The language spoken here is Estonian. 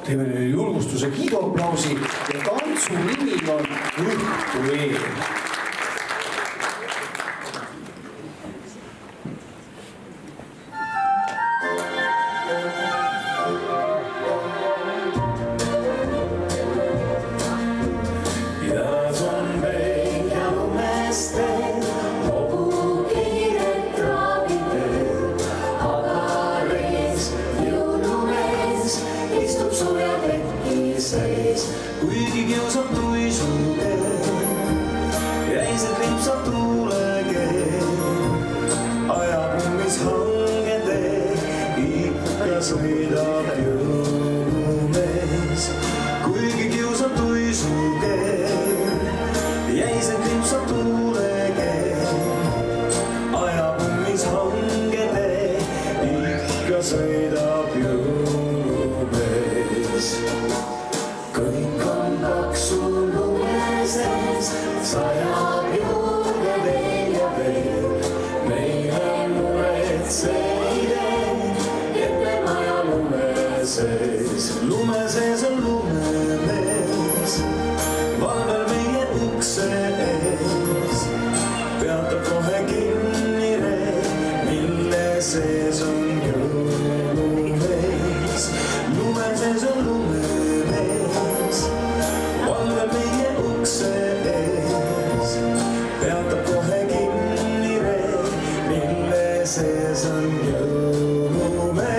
teeme neile julgustuse kiiduaplausi ja tantsu nimi on Õhtuveel. Kuigi kiusab tuisukeel, jäi see kriipsab tuulegeel, ajab ummis hangetee, ikka sõidab jõulumees. Kuigi kiusab tuisukeel, jäi see kriipsab tuulegeel, ajab ummis hangetee, ikka sõidab jõulumees. Kõik on paksu lume sees, sajab juurde veel ja veel. Meile muretseide, et me maja lume sees. Lume sees on lumemees, valvel meie ukse ees. Peatab kohe kinni ree, mille sees on jõulumees. Lume sees on lumemees, valve meie ukse ees. Peatab kohe kinni ree, mille sees on jõulumees.